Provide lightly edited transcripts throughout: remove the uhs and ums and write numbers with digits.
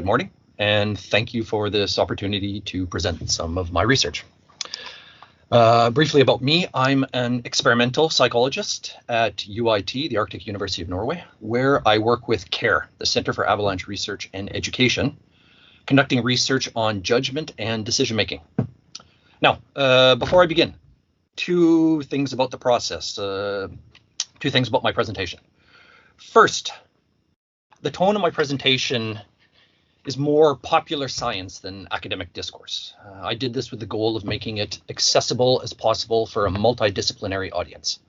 Good morning, and thank you for this opportunity to present some of my research. Briefly about me, I'm an experimental psychologist at UIT, the Arctic University of Norway, where I work with CARE, the Center for Avalanche Research and Education, conducting research on judgment and decision making. Now, before I begin, two things about the process, two things about my presentation. First, the tone of my presentation is more popular science than academic discourse. I did this with the goal of making it accessible as possible for a multidisciplinary audience.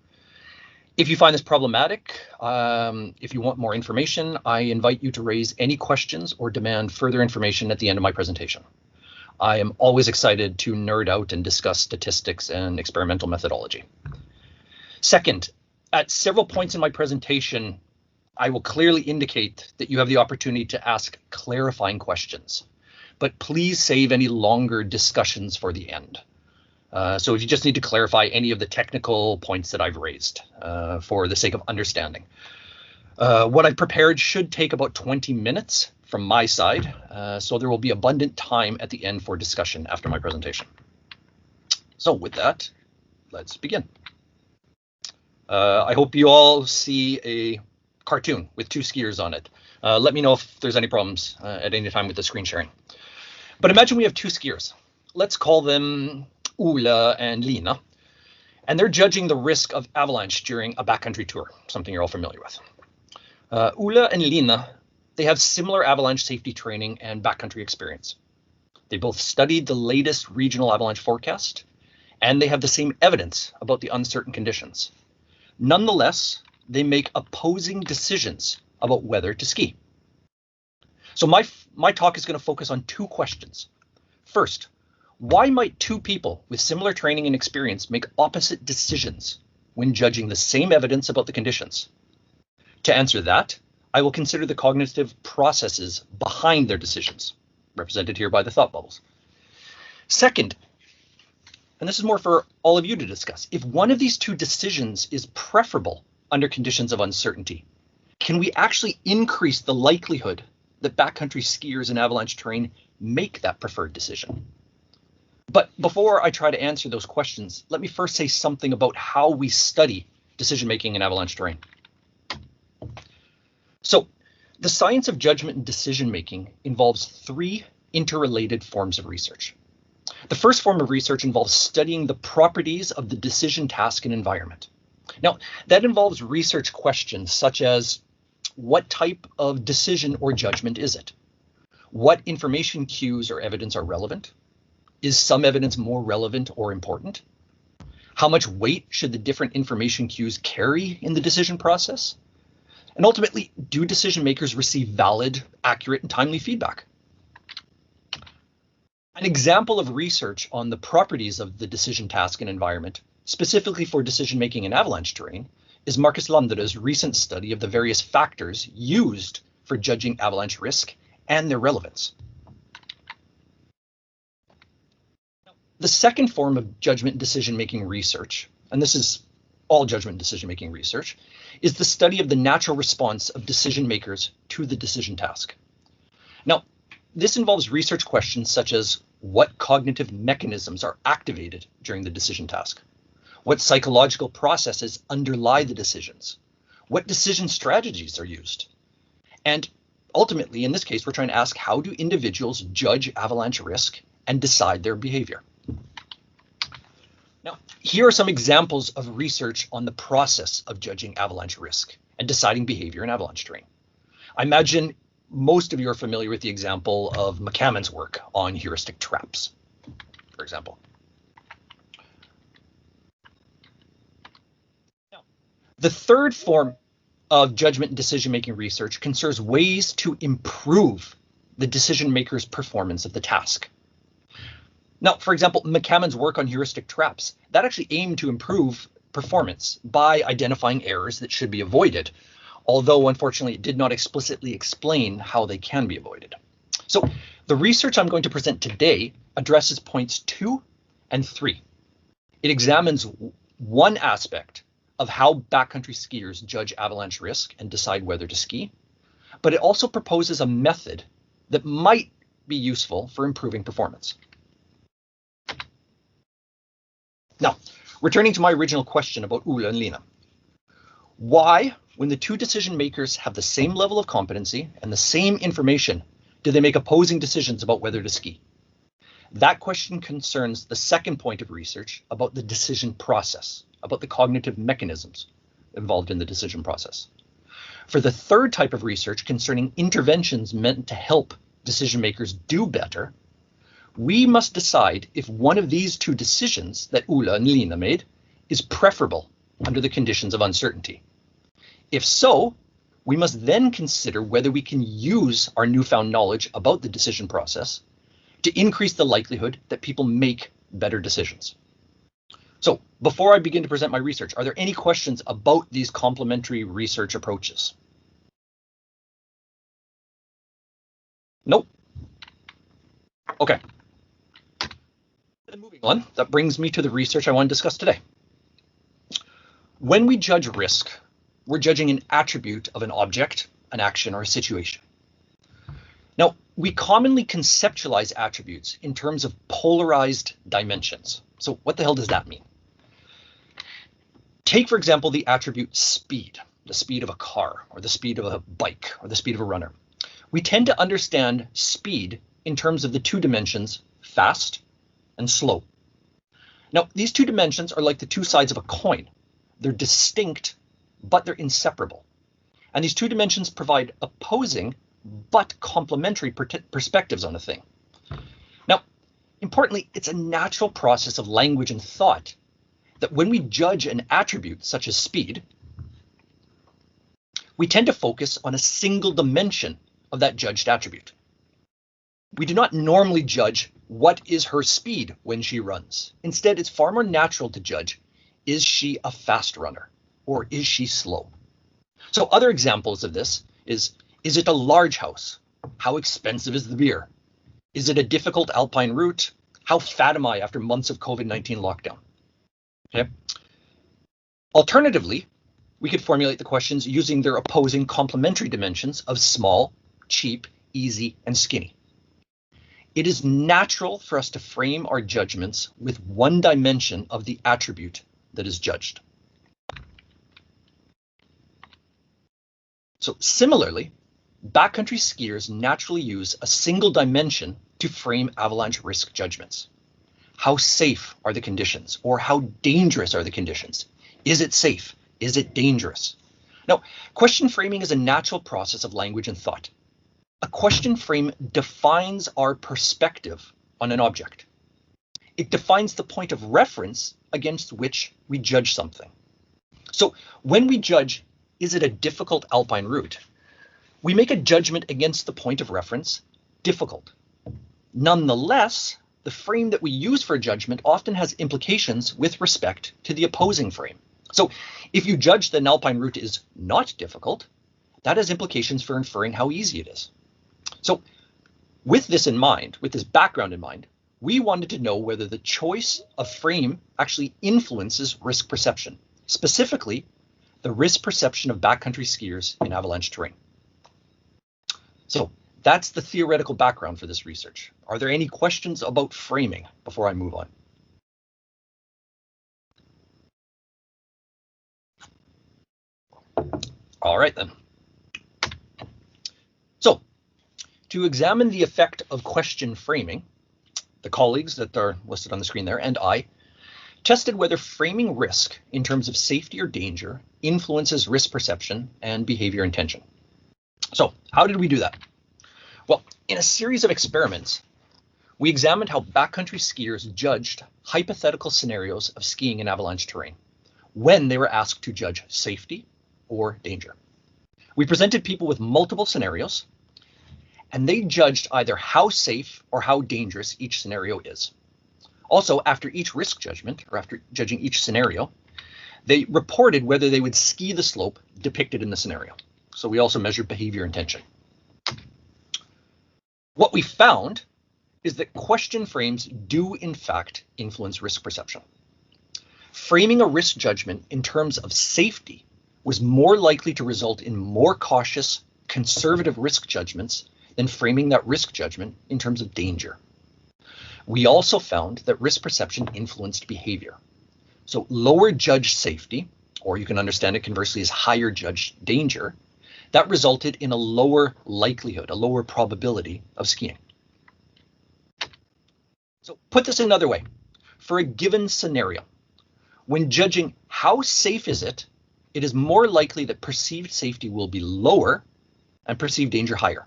If you find this problematic, if you want more information, I invite you to raise any questions or demand further information at the end of my presentation. I am always excited to nerd out and discuss statistics and experimental methodology. Second, at several points in my presentation, I will clearly indicate that you have the opportunity to ask clarifying questions, but please save any longer discussions for the end. So if you just need to clarify any of the technical points that I've raised for the sake of understanding. What I've prepared should take about 20 minutes from my side, so there will be abundant time at the end for discussion after my presentation. So with that, let's begin. I hope you all see a cartoon with two skiers on it. Let me know if there's any problems at any time with the screen sharing. But imagine we have two skiers. Let's call them Ola and Lina, and they're judging the risk of avalanche during a backcountry tour, something you're all familiar with. Ola and Lina, they have similar avalanche safety training and backcountry experience. They both studied the latest regional avalanche forecast, and they have the same evidence about the uncertain conditions. Nonetheless, they make opposing decisions about whether to ski. So my talk is going to focus on two questions. First, why might two people with similar training and experience make opposite decisions when judging the same evidence about the conditions? To answer that, I will consider the cognitive processes behind their decisions, represented here by the thought bubbles. Second, and this is more for all of you to discuss, if one of these two decisions is preferable under conditions of uncertainty, can we actually increase the likelihood that backcountry skiers in avalanche terrain make that preferred decision? But before I try to answer those questions, let me first say something about how we study decision-making in avalanche terrain. So the science of judgment and decision-making involves three interrelated forms of research. The first form of research involves studying the properties of the decision task and environment. Now, that involves research questions such as, what type of decision or judgment is it? What information cues or evidence are relevant? Is some evidence more relevant or important? How much weight should the different information cues carry in the decision process? And ultimately, do decision makers receive valid, accurate, and timely feedback? An example of research on the properties of the decision task and environment, specifically for decision-making in avalanche terrain, is Marcus Lander's recent study of the various factors used for judging avalanche risk and their relevance. The second form of judgment decision-making research, and this is all judgment decision-making research, is the study of the natural response of decision makers to the decision task. Now, this involves research questions such as, what cognitive mechanisms are activated during the decision task? What psychological processes underlie the decisions? What decision strategies are used? And ultimately, in this case, we're trying to ask, how do individuals judge avalanche risk and decide their behavior? Now, here are some examples of research on the process of judging avalanche risk and deciding behavior in avalanche terrain. I imagine most of you are familiar with the example of McCammon's work on heuristic traps, for example. Now, the third form of judgment and decision-making research concerns ways to improve the decision maker's performance of the task. Now, for example, McCammon's work on heuristic traps, that actually aimed to improve performance by identifying errors that should be avoided, although unfortunately it did not explicitly explain how they can be avoided. So the research I'm going to present today addresses points 2 and 3. It examines one aspect of how backcountry skiers judge avalanche risk and decide whether to ski, but it also proposes a method that might be useful for improving performance. Now, returning to my original question about Ole and Lina. Why, when the two decision makers have the same level of competency and the same information, do they make opposing decisions about whether to ski? That question concerns the second point of research about the decision process, about the cognitive mechanisms involved in the decision process. For the third type of research concerning interventions meant to help decision makers do better, we must decide if one of these two decisions that Ole and Lina made is preferable under the conditions of uncertainty. If so, we must then consider whether we can use our newfound knowledge about the decision process to increase the likelihood that people make better decisions. So before I begin to present my research, are there any questions about these complementary research approaches? Nope. Okay. And moving on, that brings me to the research I want to discuss today. When we judge risk, we're judging an attribute of an object, an action, or a situation. Now, we commonly conceptualize attributes in terms of polarized dimensions. So what the hell does that mean? Take, for example, the attribute speed, the speed of a car, or the speed of a bike, or the speed of a runner. We tend to understand speed in terms of the two dimensions, fast and slow. Now, these two dimensions are like the two sides of a coin. They're distinct, but they're inseparable. And these two dimensions provide opposing but complementary perspectives on a thing. Now, importantly, it's a natural process of language and thought that when we judge an attribute such as speed, we tend to focus on a single dimension of that judged attribute. We do not normally judge what is her speed when she runs. Instead, it's far more natural to judge, is she a fast runner or is she slow? So other examples of this is it a large house? How expensive is the beer? Is it a difficult alpine route? How fat am I after months of COVID-19 lockdown? Okay. Alternatively, we could formulate the questions using their opposing complementary dimensions of small, cheap, easy, and skinny. It is natural for us to frame our judgments with one dimension of the attribute that is judged. So similarly, backcountry skiers naturally use a single dimension to frame avalanche risk judgments. How safe are the conditions, or how dangerous are the conditions? Is it safe? Is it dangerous? Now, question framing is a natural process of language and thought. A question frame defines our perspective on an object. It defines the point of reference against which we judge something. So when we judge, is it a difficult alpine route? We make a judgment against the point of reference, difficult. Nonetheless, the frame that we use for judgment often has implications with respect to the opposing frame. So if you judge that an alpine route is not difficult, that has implications for inferring how easy it is. So with this in mind, with this background in mind, we wanted to know whether the choice of frame actually influences risk perception, specifically the risk perception of backcountry skiers in avalanche terrain. So that's the theoretical background for this research. Are there any questions about framing before I move on? All right then. So to examine the effect of question framing, the colleagues that are listed on the screen there and I tested whether framing risk in terms of safety or danger influences risk perception and behavior intention. So how did we do that? Well, in a series of experiments, we examined how backcountry skiers judged hypothetical scenarios of skiing in avalanche terrain when they were asked to judge safety or danger. We presented people with multiple scenarios, and they judged either how safe or how dangerous each scenario is. Also, after each risk judgment, or after judging each scenario, they reported whether they would ski the slope depicted in the scenario. So we also measured behavior intention. What we found is that question frames do in fact influence risk perception. Framing a risk judgment in terms of safety was more likely to result in more cautious, conservative risk judgments then framing that risk judgment in terms of danger. We also found that risk perception influenced behavior. So lower judged safety, or you can understand it conversely as higher judged danger, that resulted in a lower likelihood, a lower probability of skiing. So put this another way, for a given scenario, when judging how safe is it, it is more likely that perceived safety will be lower and perceived danger higher.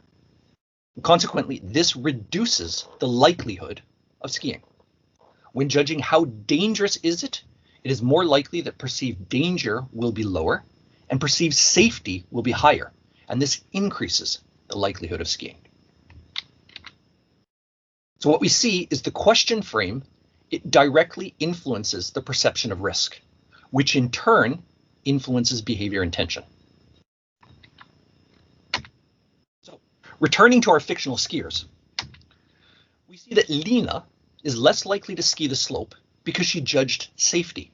Consequently, this reduces the likelihood of skiing. When judging how dangerous is it, it is more likely that perceived danger will be lower and perceived safety will be higher, and this increases the likelihood of skiing. So what we see is the question frame, it directly influences the perception of risk, which in turn influences behavior intention. So returning to our fictional skiers, we see that Lina is less likely to ski the slope because she judged safety,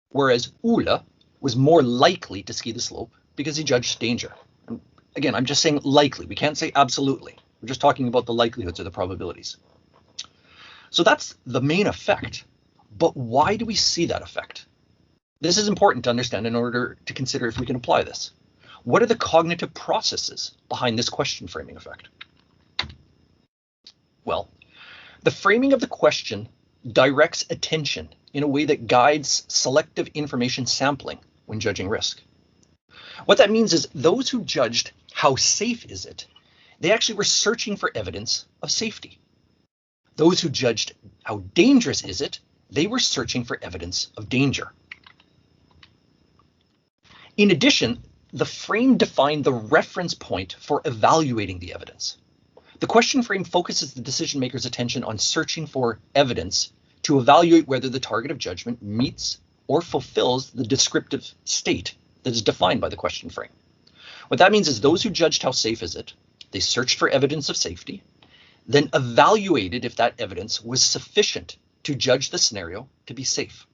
whereas Ole was more likely to ski the slope because he judged danger. And again, I'm just saying likely. We can't say absolutely. We're just talking about the likelihoods or the probabilities. So that's the main effect. But why do we see that effect? This is important to understand in order to consider if we can apply this. What are the cognitive processes behind this question framing effect? Well, the framing of the question directs attention in a way that guides selective information sampling when judging risk. What that means is those who judged how safe is it, they actually were searching for evidence of safety. Those who judged how dangerous is it, they were searching for evidence of danger. In addition, the frame defined the reference point for evaluating the evidence. The question frame focuses the decision maker's attention on searching for evidence to evaluate whether the target of judgment meets or fulfills the descriptive state that is defined by the question frame. What that means is those who judged how safe is it, they searched for evidence of safety, then evaluated if that evidence was sufficient to judge the scenario to be safe.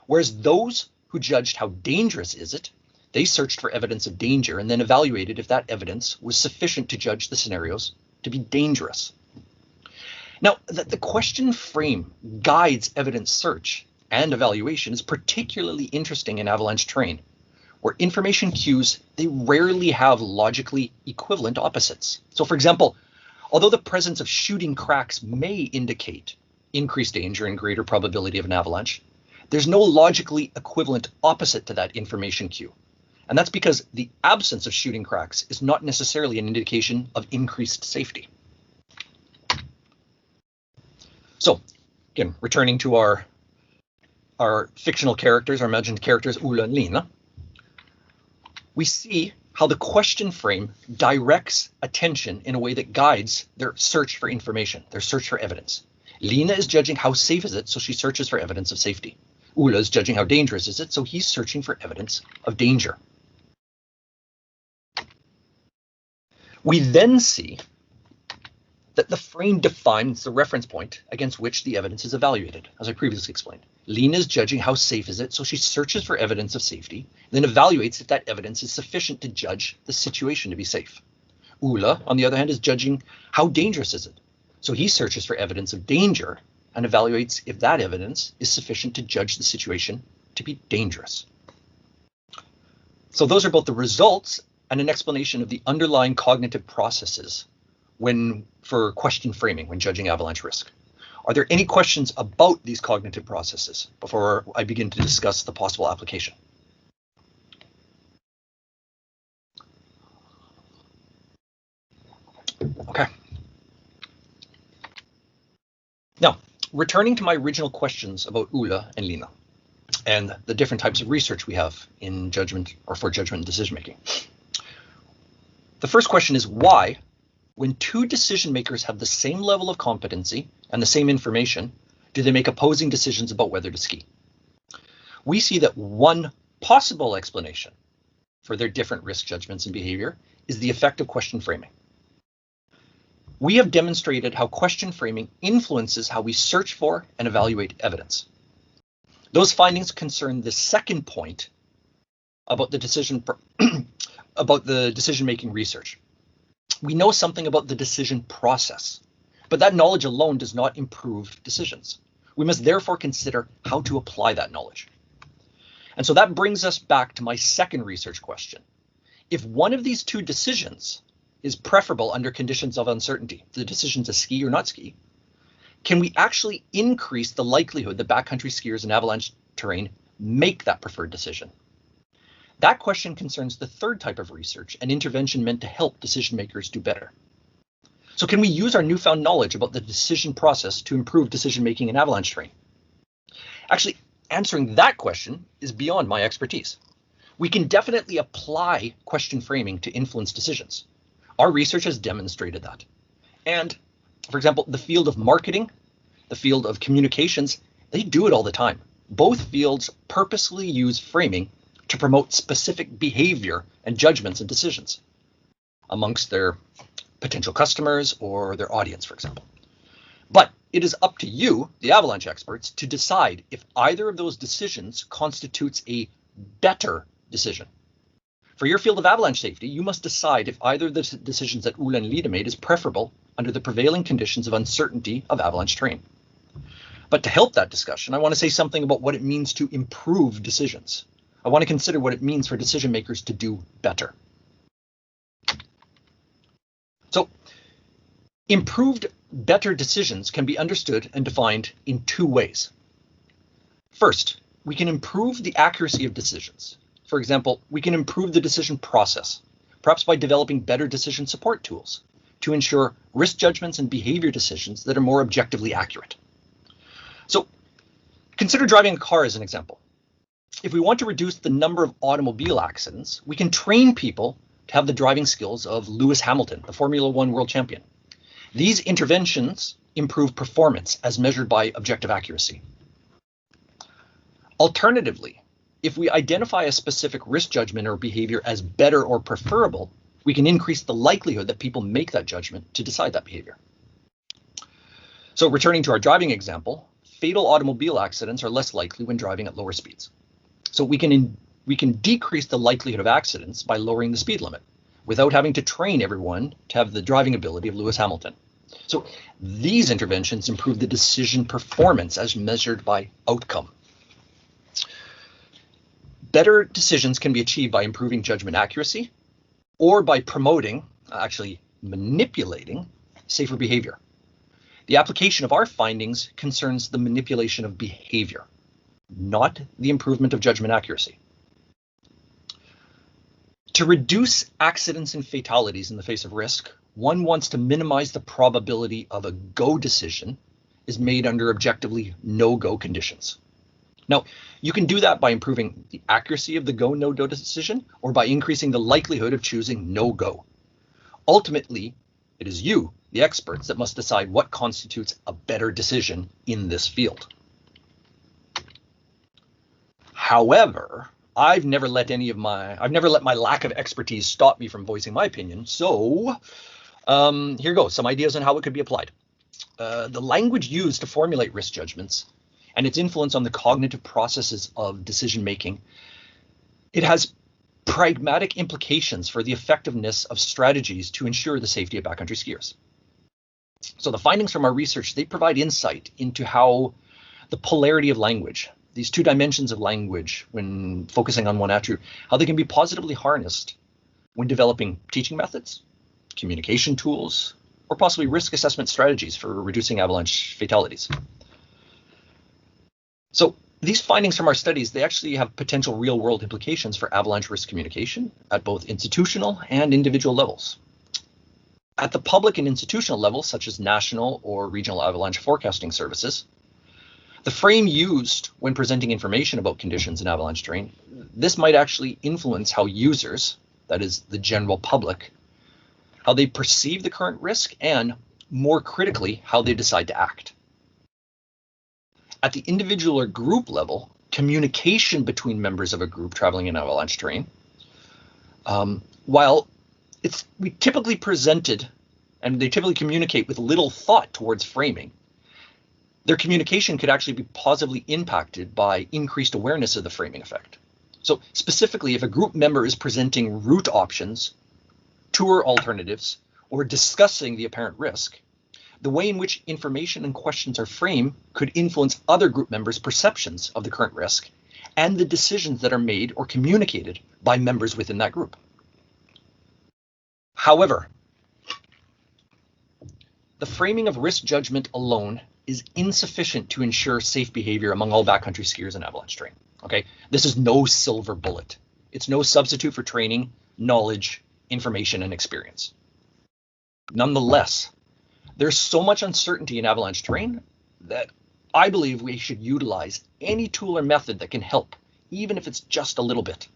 Whereas those who judged how dangerous is it, they searched for evidence of danger and then evaluated if that evidence was sufficient to judge the scenarios to be dangerous. Now, that the question frame guides evidence search and evaluation is particularly interesting in avalanche terrain, where information cues, they rarely have logically equivalent opposites. So for example, although the presence of shooting cracks may indicate increased danger and greater probability of an avalanche, there's no logically equivalent opposite to that information cue. And that's because the absence of shooting cracks is not necessarily an indication of increased safety. So again, returning to our fictional characters, our imagined characters, Ole and Lina, we see how the question frame directs attention in a way that guides their search for information, their search for evidence. Lina is judging how safe is it, so she searches for evidence of safety. Ole is judging how dangerous is it, so he's searching for evidence of danger. We then see that the frame defines the reference point against which the evidence is evaluated, as I previously explained. Lina is judging how safe is it, so she searches for evidence of safety, then evaluates if that evidence is sufficient to judge the situation to be safe. Ole, on the other hand, is judging how dangerous is it, so he searches for evidence of danger and evaluates if that evidence is sufficient to judge the situation to be dangerous. So those are both the results and an explanation of the underlying cognitive processes for question framing when judging avalanche risk. Are there any questions about these cognitive processes before I begin to discuss the possible application? Okay. Now, returning to my original questions about Ole and Lina and the different types of research we have in judgment or for judgment and decision making. The first question is why, when two decision makers have the same level of competency and the same information, do they make opposing decisions about whether to ski? We see that one possible explanation for their different risk judgments and behavior is the effect of question framing. We have demonstrated how question framing influences how we search for and evaluate evidence. Those findings concern the second point about the decision making research. We know something about the decision process, but that knowledge alone does not improve decisions. We must therefore consider how to apply that knowledge. And so that brings us back to my second research question. If one of these two decisions is preferable under conditions of uncertainty, the decision to ski or not ski, can we actually increase the likelihood that backcountry skiers in avalanche terrain make that preferred decision? That question concerns the third type of research, an intervention meant to help decision makers do better. So can we use our newfound knowledge about the decision process to improve decision making in avalanche terrain? Actually, answering that question is beyond my expertise. We can definitely apply question framing to influence decisions. Our research has demonstrated that. And for example, the field of marketing, the field of communications, they do it all the time. Both fields purposely use framing to promote specific behavior and judgments and decisions amongst their potential customers or their audience, for example. But it is up to you, the avalanche experts, to decide if either of those decisions constitutes a better decision. For your field of avalanche safety, you must decide if either of the decisions that Ulla and Lida made is preferable under the prevailing conditions of uncertainty of avalanche terrain. But to help that discussion, I want to say something about what it means to improve decisions. I want to consider what it means for decision makers to do better. So, improved better decisions can be understood and defined in two ways. First, we can improve the accuracy of decisions. For example, we can improve the decision process, perhaps by developing better decision support tools to ensure risk judgments and behavior decisions that are more objectively accurate. So, consider driving a car as an example. If we want to reduce the number of automobile accidents, we can train people to have the driving skills of Lewis Hamilton, the Formula One world champion. These interventions improve performance as measured by objective accuracy. Alternatively, if we identify a specific risk judgment or behavior as better or preferable, we can increase the likelihood that people make that judgment to decide that behavior. So returning to our driving example, fatal automobile accidents are less likely when driving at lower speeds. So we can decrease the likelihood of accidents by lowering the speed limit without having to train everyone to have the driving ability of Lewis Hamilton. So these interventions improve the decision performance as measured by outcome. Better decisions can be achieved by improving judgment accuracy or by promoting, actually manipulating, safer behavior. The application of our findings concerns the manipulation of behavior, not the improvement of judgment accuracy. To reduce accidents and fatalities in the face of risk, one wants to minimize the probability of a go decision is made under objectively no-go conditions. Now, you can do that by improving the accuracy of the go, no-go decision or by increasing the likelihood of choosing no-go. Ultimately, it is you, the experts, that must decide what constitutes a better decision in this field. However, I've never let my lack of expertise stop me from voicing my opinion. So here goes, some ideas on how it could be applied. The language used to formulate risk judgments and its influence on the cognitive processes of decision making, it has pragmatic implications for the effectiveness of strategies to ensure the safety of backcountry skiers. So the findings from our research, they provide insight into how the polarity of language, these two dimensions of language, when focusing on one attribute, how they can be positively harnessed when developing teaching methods, communication tools, or possibly risk assessment strategies for reducing avalanche fatalities. So these findings from our studies, they actually have potential real-world implications for avalanche risk communication at both institutional and individual levels. At the public and institutional levels, such as national or regional avalanche forecasting services, the frame used when presenting information about conditions in avalanche terrain, this might actually influence how users, that is the general public, how they perceive the current risk and, more critically, how they decide to act. At the individual or group level, communication between members of a group traveling in avalanche terrain, while we typically presented and they typically communicate with little thought towards framing, their communication could actually be positively impacted by increased awareness of the framing effect. So specifically, if a group member is presenting route options, tour alternatives, or discussing the apparent risk, the way in which information and questions are framed could influence other group members' perceptions of the current risk and the decisions that are made or communicated by members within that group. However, the framing of risk judgment alone is insufficient to ensure safe behavior among all backcountry skiers and avalanche terrain. Okay, this is no silver bullet. It's no substitute for training, knowledge, information, and experience. Nonetheless, there's so much uncertainty in avalanche terrain that I believe we should utilize any tool or method that can help, even if it's just a little bit.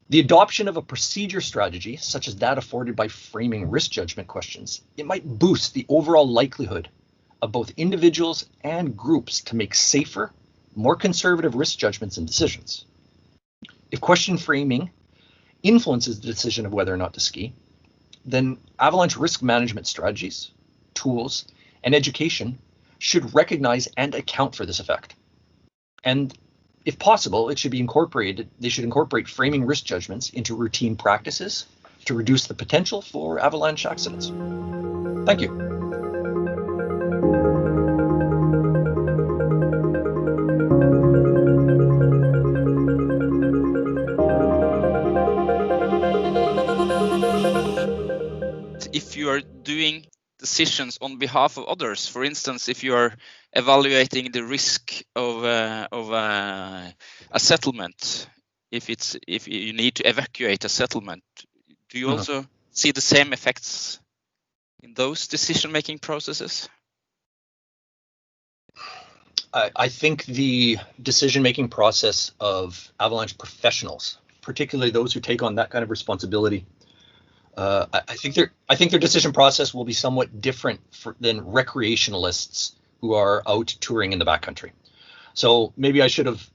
The adoption of a procedure strategy, such as that afforded by framing risk judgment questions, it might boost the overall likelihood of both individuals and groups to make safer, more conservative risk judgments and decisions. If question framing influences the decision of whether or not to ski, then avalanche risk management strategies, tools, and education should recognize and account for this effect. And if possible, it should be incorporated. They should incorporate framing risk judgments into routine practices to reduce the potential for avalanche accidents. Thank you. If you are doing decisions on behalf of others, for instance, if you are evaluating the risk of a settlement, if you need to evacuate a settlement, do you also see the same effects in those decision-making processes? I think the decision-making process of avalanche professionals, particularly those who take on that kind of responsibility, I think their decision process will be somewhat different than recreationalists who are out touring in the backcountry. So maybe I should have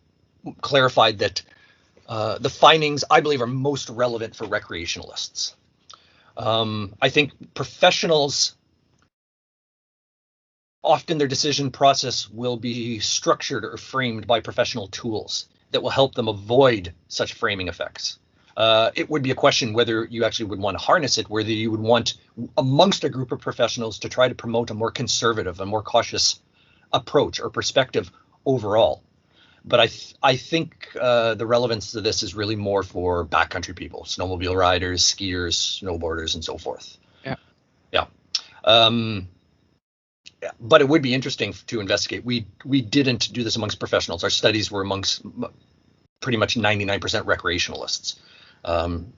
clarified that the findings I believe are most relevant for recreationalists. I think professionals, often their decision process will be structured or framed by professional tools that will help them avoid such framing effects. It would be a question whether you actually would want to harness it, whether you would want amongst a group of professionals to try to promote a more conservative and more cautious approach or perspective overall. But I think the relevance to this is really more for backcountry people, snowmobile riders, skiers, snowboarders, and so forth. Yeah. But it would be interesting to investigate. We didn't do this amongst professionals. Our studies were amongst pretty much 99% recreationalists.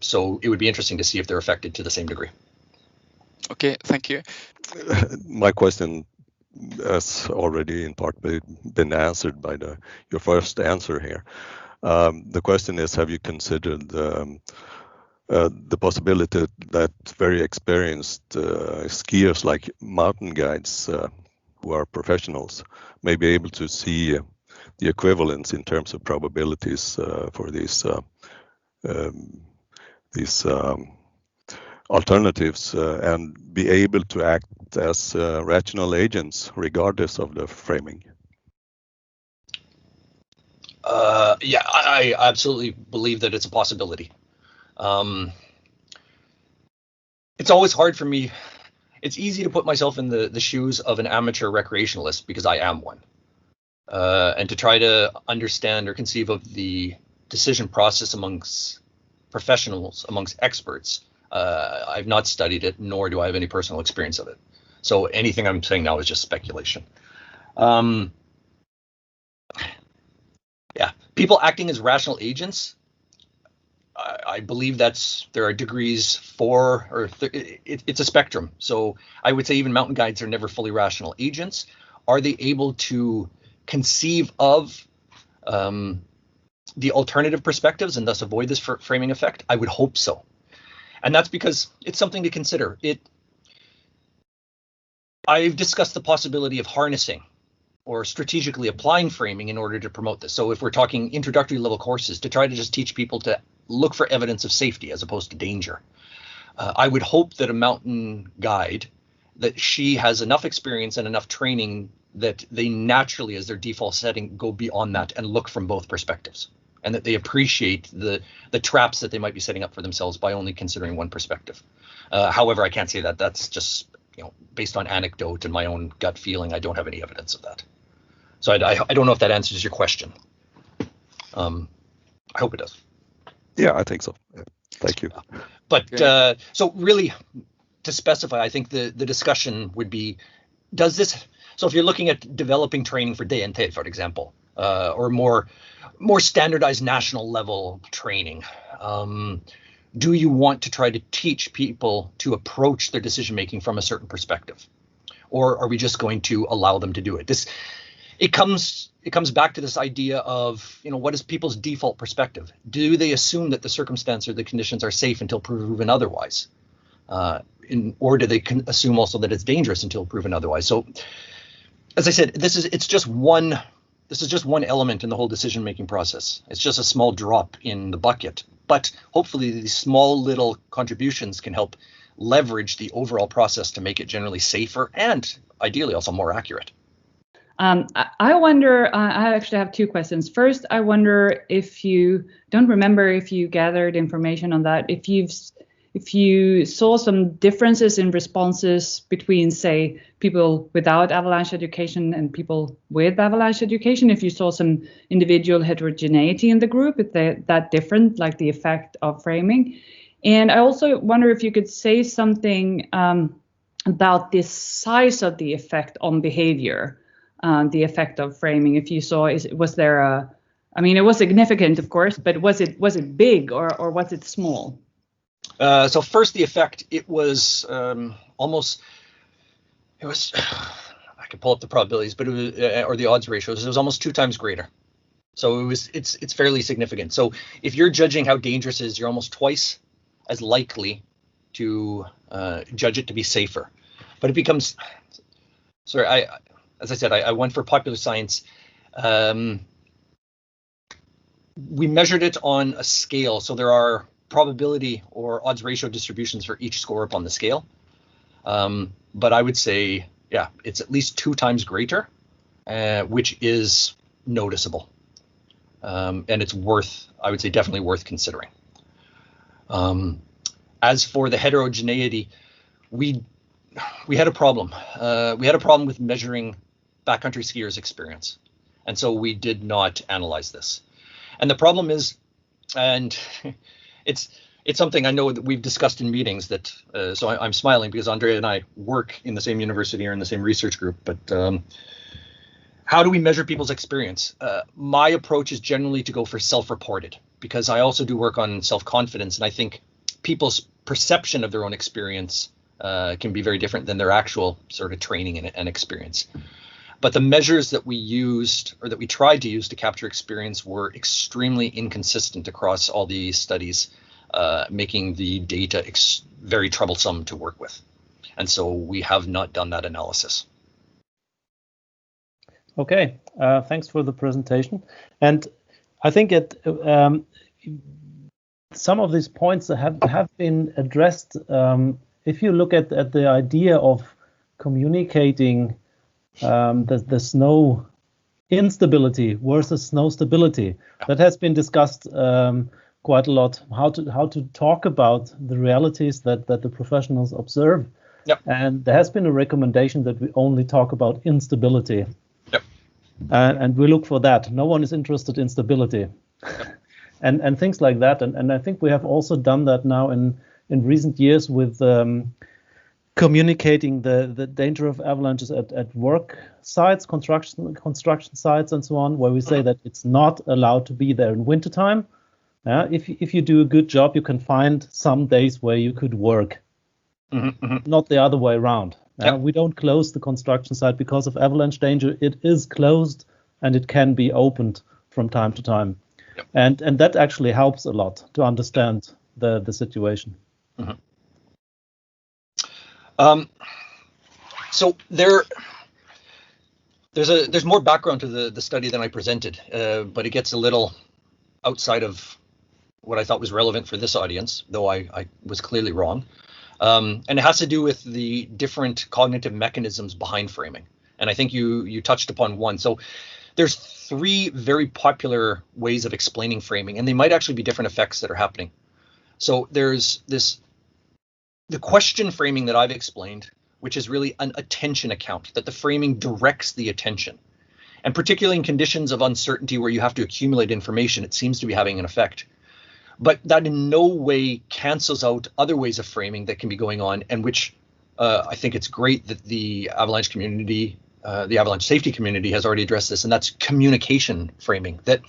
So it would be interesting to see if they're affected to the same degree. Okay, thank you. My question has already in part been answered by your first answer here. The question is, have you considered the possibility that very experienced skiers like mountain guides who are professionals may be able to see the equivalence in terms of probabilities for these alternatives and be able to act as rational agents regardless of the framing? Yeah, I absolutely believe that it's a possibility. It's always hard for me. It's easy to put myself in the shoes of an amateur recreationalist because I am one. And to try to understand or conceive of the decision process amongst professionals, amongst experts, I've not studied it, nor do I have any personal experience of it. So anything I'm saying now is just speculation. Yeah, people acting as rational agents, I believe there are degrees for, or it's a spectrum. So I would say even mountain guides are never fully rational agents. Are they able to conceive of the alternative perspectives and thus avoid this framing effect? I would hope so. And that's because it's something to consider. I've discussed the possibility of harnessing or strategically applying framing in order to promote this. So if we're talking introductory level courses, to try to just teach people to look for evidence of safety as opposed to danger. I would hope that a mountain guide, that she has enough experience and enough training that they naturally, as their default setting, go beyond that and look from both perspectives. and that they appreciate the traps that they might be setting up for themselves by only considering one perspective. However, I can't say that. That's just, based on anecdote and my own gut feeling. I don't have any evidence of that. So I don't know if that answers your question. I hope it does. Yeah, I think so. Yeah. Thank you. But so really, to specify, I think the discussion would be, does this, so if you're looking at developing training for DNT, for example, or more standardized national level training, do you want to try to teach people to approach their decision making from a certain perspective, or are we just going to allow them to do it? It comes back to this idea of, what is people's default perspective? Do they assume that the circumstance or the conditions are safe until proven otherwise? Or do they assume also that it's dangerous until proven otherwise? So, as I said, this is just one element in the whole decision-making process. It's just a small drop in the bucket. But hopefully these small little contributions can help leverage the overall process to make it generally safer and ideally also more accurate. I wonder, I actually have two questions. First, I wonder if you gathered information on that, if you saw some differences in responses between, say, people without avalanche education and people with avalanche education, if you saw some individual heterogeneity in the group, if they're that different, like the effect of framing. And I also wonder if you could say something about the size of the effect on behavior. The effect of framing, if you saw, was there it was significant, of course, but was it big or was it small? So first, the effect, it was I could pull up the probabilities, but it was, or the odds ratios, it was almost 2 times greater. So it's fairly significant. So if you're judging how dangerous it is, you're almost twice as likely to judge it to be safer. But it becomes, as I said, I went for popular science. We measured it on a scale. So there are probability or odds ratio distributions for each score up on the scale. But I would say, it's at least 2 times greater, which is noticeable. And it's I would say definitely worth considering. As for the heterogeneity, we had a problem. We had a problem with measuring backcountry skiers' experience. And so we did not analyze this. And the problem is, and it's something I know that we've discussed in meetings that, so I'm smiling because Andrea and I work in the same university or in the same research group, but how do we measure people's experience? My approach is generally to go for self-reported, because I also do work on self-confidence, and I think people's perception of their own experience can be very different than their actual sort of training and experience. But the measures that we used, or that we tried to use to capture experience, were extremely inconsistent across all these studies, making the data very troublesome to work with. And so we have not done that analysis. Okay, thanks for the presentation. And I think some of these points have been addressed. If you look at the idea of communicating the snow instability versus snow stability, that has been discussed quite a lot. How to talk about the realities that the professionals observe. Yep. And there has been a recommendation that we only talk about instability. Yep. And we look for that. No one is interested in stability. Yep. and things like that. And I think we have also done that now in recent years with communicating the danger of avalanches at work sites, construction sites, and so on, where we say that it's not allowed to be there in wintertime. If you do a good job, you can find some days where you could work, not the other way around. Yep. We don't close the construction site because of avalanche danger. It is closed and it can be opened from time to time. Yep. And that actually helps a lot to understand the situation. So there's more background to the study than I presented, but it gets a little outside of what I thought was relevant for this audience, though I was clearly wrong. And it has to do with the different cognitive mechanisms behind framing. And I think you touched upon one. So there's three very popular ways of explaining framing, and they might actually be different effects that are happening. So there's the question framing that I've explained, which is really an attention account, that the framing directs the attention. And particularly in conditions of uncertainty where you have to accumulate information, it seems to be having an effect. But that in no way cancels out other ways of framing that can be going on, and which I think it's great that the Avalanche community, the Avalanche safety community has already addressed this, and that's communication framing. That,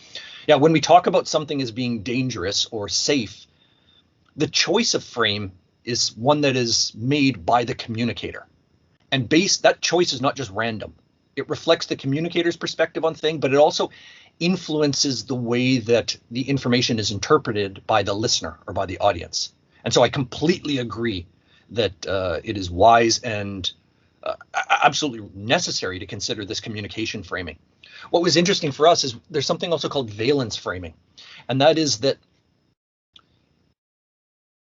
yeah, when we talk about something as being dangerous or safe, the choice of frame is one that is made by the communicator. And that choice is not just random. It reflects the communicator's perspective on things, but it also influences the way that the information is interpreted by the listener or by the audience. And so I completely agree that it is wise and absolutely necessary to consider this communication framing. What was interesting for us is there's something also called valence framing. And that is that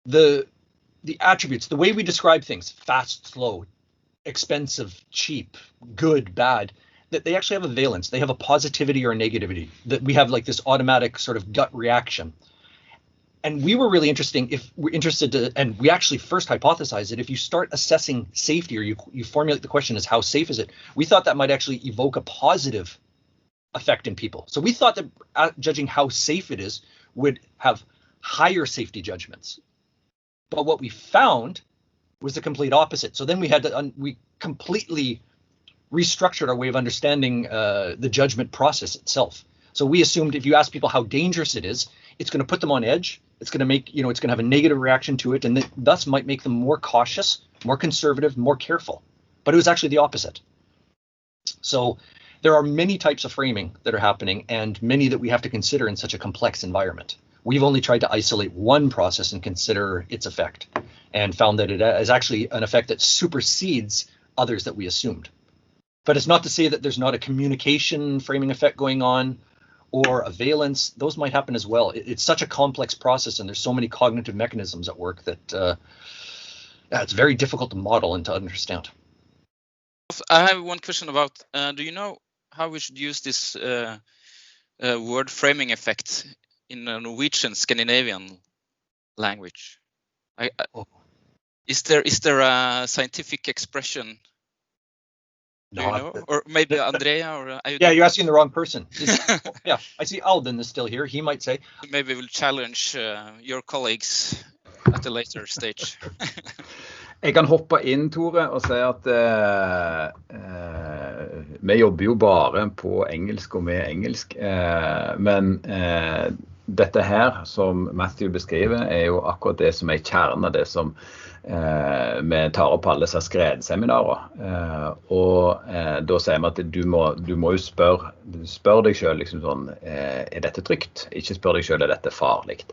the attributes, the way we describe things, fast, slow, expensive, cheap, good, bad, that they actually have a valence. They have a positivity or a negativity, that we have like this automatic sort of gut reaction. And we were really interested and we actually first hypothesized that if you start assessing safety, or you formulate the question as how safe is it, we thought that might actually evoke a positive effect in people. So we thought that judging how safe it is would have higher safety judgments. But what we found was the complete opposite. So then we completely restructured our way of understanding the judgment process itself. So we assumed if you ask people how dangerous it is, it's going to put them on edge. It's going to make, it's going to have a negative reaction to it, and thus might make them more cautious, more conservative, more careful. But it was actually the opposite. So there are many types of framing that are happening, and many that we have to consider in such a complex environment. We've only tried to isolate one process and consider its effect, and found that it is actually an effect that supersedes others that we assumed. But it's not to say that there's not a communication framing effect going on, or a valence. Those might happen as well. It's such a complex process, and there's so many cognitive mechanisms at work that it's very difficult to model and to understand. I have one question about, do you know how we should use this word framing effect in a Norwegian Scandinavian language? Is there a scientific expression? Do you know? Or maybe Andrea or yeah, you're asking the wrong person. Yeah, I see Alden is still here. He might say. Maybe we'll challenge your colleagues at a later stage. Jeg kan hoppe inn, Tore, og si at vi jobber jo bare på engelsk og med engelsk, men dette her som Matthew beskriver er jo akkurat det som er kjernen av det som vi tar opp alle disse skredseminarer, og da sier vi at du må jo spør deg selv liksom sånn, er dette trygt? Ikke spør deg selv, er dette farligt?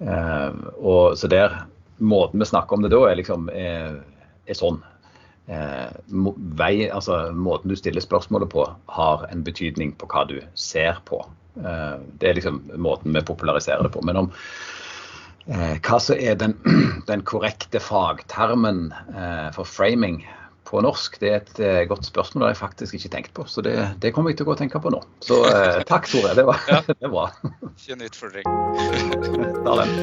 Og så der, måten vi snakker om det da er liksom er sånn, altså måten du stiller spørsmålet på har en betydning på hva du ser på. Det er liksom måten vi populariserer det på, men om hva så er den korrekte fagtermen for framing på norsk, det er et godt spørsmål det har jeg faktisk ikke tenkt på, så det kommer jeg til å gå og tenke på nå. Så takk Tore, det var bra. Kjenn ut for deg. Ta den.